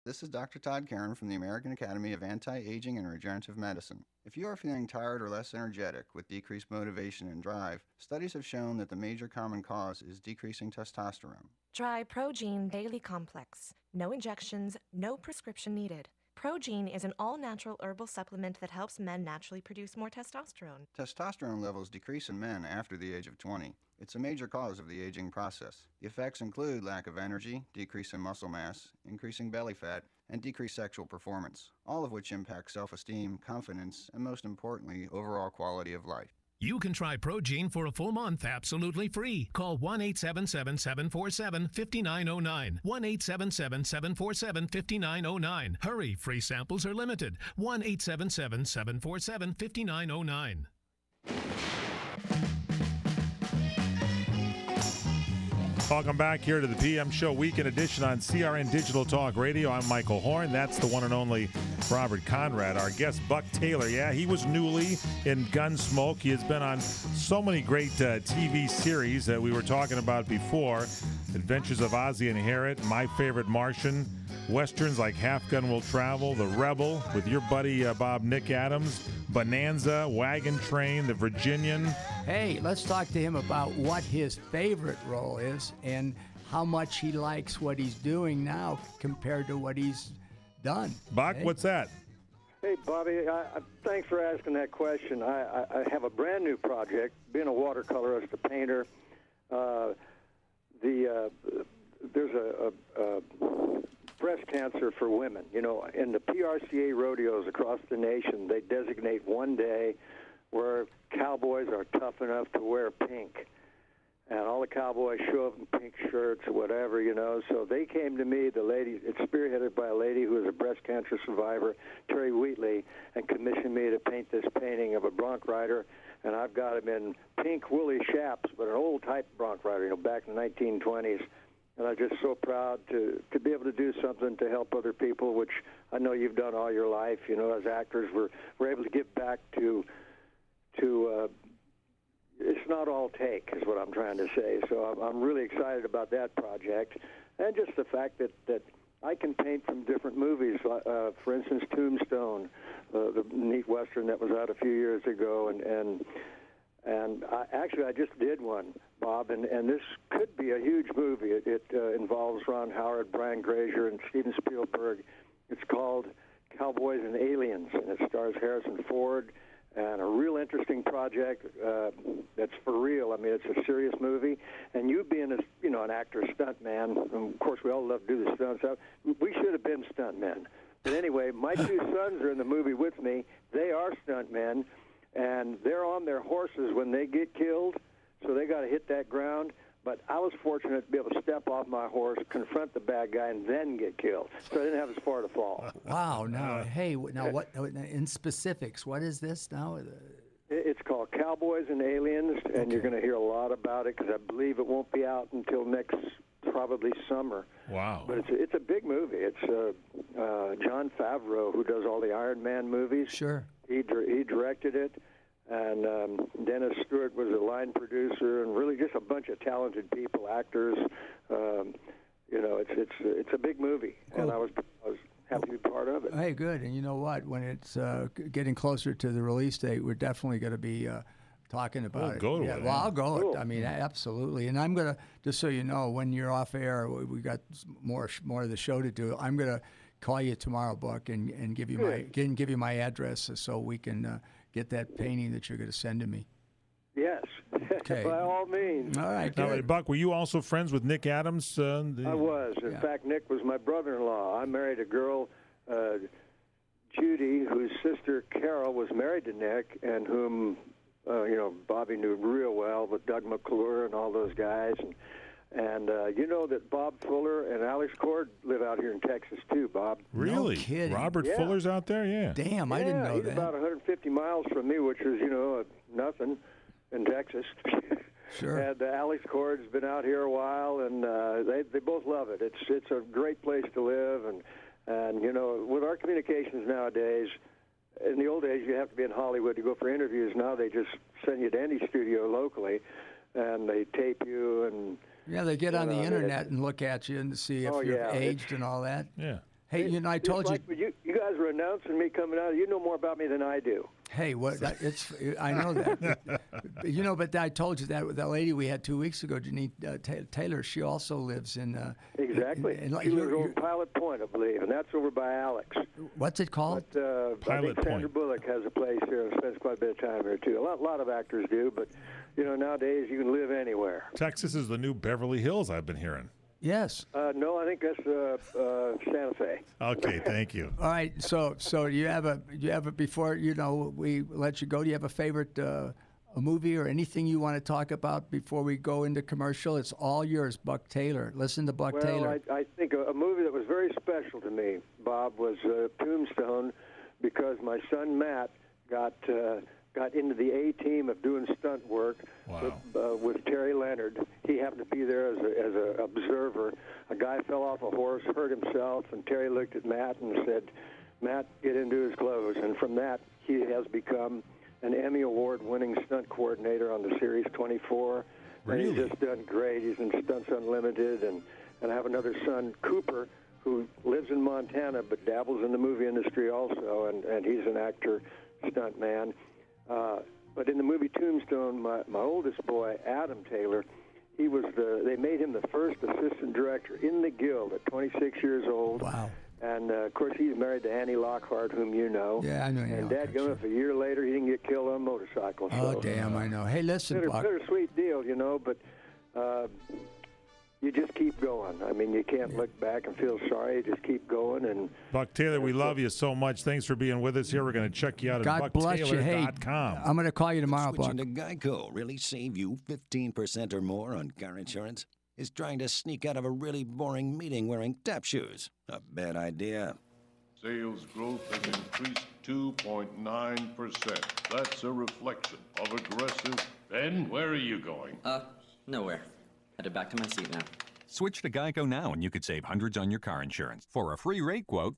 This is Dr. Todd Karen from the American Academy of Anti-Aging and Regenerative Medicine. If you are feeling tired or less energetic with decreased motivation and drive, studies have shown that the major common cause is decreasing testosterone. Try Progene Daily Complex. No injections, no prescription needed. Progene is an all natural herbal supplement that helps men naturally produce more testosterone. Testosterone levels decrease in men after the age of 20. It's a major cause of the aging process. The effects include lack of energy, decrease in muscle mass, increasing belly fat, and decreased sexual performance, all of which impact self-esteem, confidence, and most importantly, overall quality of life. You can try Progene for a full month absolutely free. Call 1-877-747-5909. 1-877-747-5909. Hurry, free samples are limited. 1-877-747-5909. Welcome back here to the PM Show Weekend Edition on CRN Digital Talk Radio. I'm Michael Horn. That's the one and only Robert Conrad. Our guest, Buck Taylor. Yeah, he was newly in Gunsmoke. He has been on so many great TV series that we were talking about before. Adventures of Ozzie and Harriet, My Favorite Martian, Westerns like Half Gun Will Travel, The Rebel with your buddy Bob Nick Adams, Bonanza, Wagon Train, The Virginian. Hey, let's talk to him about what his favorite role is and how much he likes what he's doing now compared to what he's done. Buck, hey? What's that? Hey, Bobby, thanks for asking that question. I have a brand new project, being a watercolorist, a painter. There's a breast cancer for women. You know, in the PRCA rodeos across the nation, they designate one day where cowboys are tough enough to wear pink. And all the cowboys show up in pink shirts or whatever, you know. So they came to me, the lady, it's spearheaded by a lady who is a breast cancer survivor, Terry Wheatley, and commissioned me to paint this painting of a bronc rider. And I've got him in pink woolly chaps, but an old type bronc rider, you know, back in the 1920s. And I'm just so proud to be able to do something to help other people, which I know you've done all your life. You know, as actors, we're able to give back to it's not all take, is what I'm trying to say. So I'm really excited about that project, and just the fact that I can paint from different movies. For instance, Tombstone, the neat Western that was out a few years ago, and I just did one, Bob, and this could be a huge movie. It involves Ron Howard, Brian Grazer, and Steven Spielberg. It's called Cowboys and Aliens, and it stars Harrison Ford, and a real interesting project that's for real. I mean, it's a serious movie, and you being an actor, stunt man, and of course we all love to do the stunts. We should have been stunt men. But anyway, my two sons are in the movie with me. They are stunt men, and they're on their horses when they get killed, so they got to hit that ground. But I was fortunate to be able to step off my horse, confront the bad guy, and then get killed. So I didn't have as far to fall. Wow. Now, hey, now what in specifics, what is this now? It's called Cowboys and Aliens, and Okay. you're going to hear a lot about it because I believe it won't be out until next probably summer. Wow. But it's a big movie. It's Jon Favreau, who does all the Iron Man movies. Sure. He directed it. And Dennis Stewart was a line producer, and really just a bunch of talented people, actors. It's a big movie, and I was happy to be part of it. Hey, good. And you know what? When it's getting closer to the release date, we're definitely going to be talking about it. Go to yeah, it. well, I'll go. Cool. I mean, absolutely. And I'm going to, just so you know, when you're off air, we got more of the show to do. I'm going to call you tomorrow, Buck, and give you my address so we can get that painting that you're going to send to me. Yes, Okay. by all means. All right. Now, Good. Buck, were you also friends with Nick Adams? I was. In Yeah. fact, Nick was my brother-in-law. I married a girl, Judy, whose sister Carol was married to Nick, and whom Bobby knew real well with Doug McClure and all those guys. And you know that Bob Fuller and Alex Cord live out here in Texas too, Bob. Really? No kidding. Robert Yeah. Fuller's out there? Yeah. Damn, I didn't know he's that. about 150 miles from me, which is, nothing in Texas. Sure. And Alex Cord's been out here a while, and they both love it. It's a great place to live, and with our communications nowadays, in the old days you have to be in Hollywood to go for interviews. Now they just send you to any studio locally, and they tape you and. Yeah, they get on the I mean, internet and look at you and see if Oh, you're yeah, aged and all that. Yeah. Hey, you know, I told you. You guys were announcing me coming out. You know more about me than I do. Hey, I know that. You know, but I told you that lady we had 2 weeks ago, Janine Taylor, she also lives in. Exactly. She lives over Pilot Point, I believe, and that's over by Alex. What's it called? But, I think Sandra Bullock has a place here and spends quite a bit of time here too. A lot of actors do, but you know, nowadays you can live anywhere. Texas is the new Beverly Hills, I've been hearing. Yes. No, I think that's Santa Fe. Okay, thank you. All right, so you have a before we let you go. Do you have a favorite a movie or anything you want to talk about before we go into commercial? It's all yours, Buck Taylor. Listen to Buck Taylor. I think a movie that was very special to me, Bob, was Tombstone, because my son Matt got into the A team of doing stunt work. Wow. With Terry Leonard. He happened to be there as an observer. A guy fell off a horse, hurt himself, and Terry looked at Matt and said, "Matt, get into his clothes." And from that, he has become an Emmy Award-winning stunt coordinator on the Series 24. Really? And he's just done great. He's in Stunts Unlimited, and I have another son, Cooper, who lives in Montana but dabbles in the movie industry also, and he's an actor, stunt man. But in the movie Tombstone, my oldest boy, Adam Taylor, they made him the first assistant director in the Guild at 26 years old. Wow. And, of course, he's married to Annie Lockhart, whom you know. Yeah, I know Annie And Lockhart, dadgummit, a year later, he didn't get killed on a motorcycle. Oh, damn, I know. Hey, listen, Buck. Bittersweet deal, you know, but you just keep going. I mean, you can't look back and feel sorry. You just keep going. And Buck Taylor, we love you so much. Thanks for being with us here. We're going to check you out God at bless you. Hey, bucktaylor.com. I'm going to call you tomorrow, Buck. Switching to Geico really save you 15% or more on car insurance? Is trying to sneak out of a really boring meeting wearing tap shoes a bad idea? Sales growth has increased 2.9%. That's a reflection of aggressive... Ben, where are you going? Nowhere. Headed back to my seat now. Switch to Geico now and you could save hundreds on your car insurance. For a free rate quote,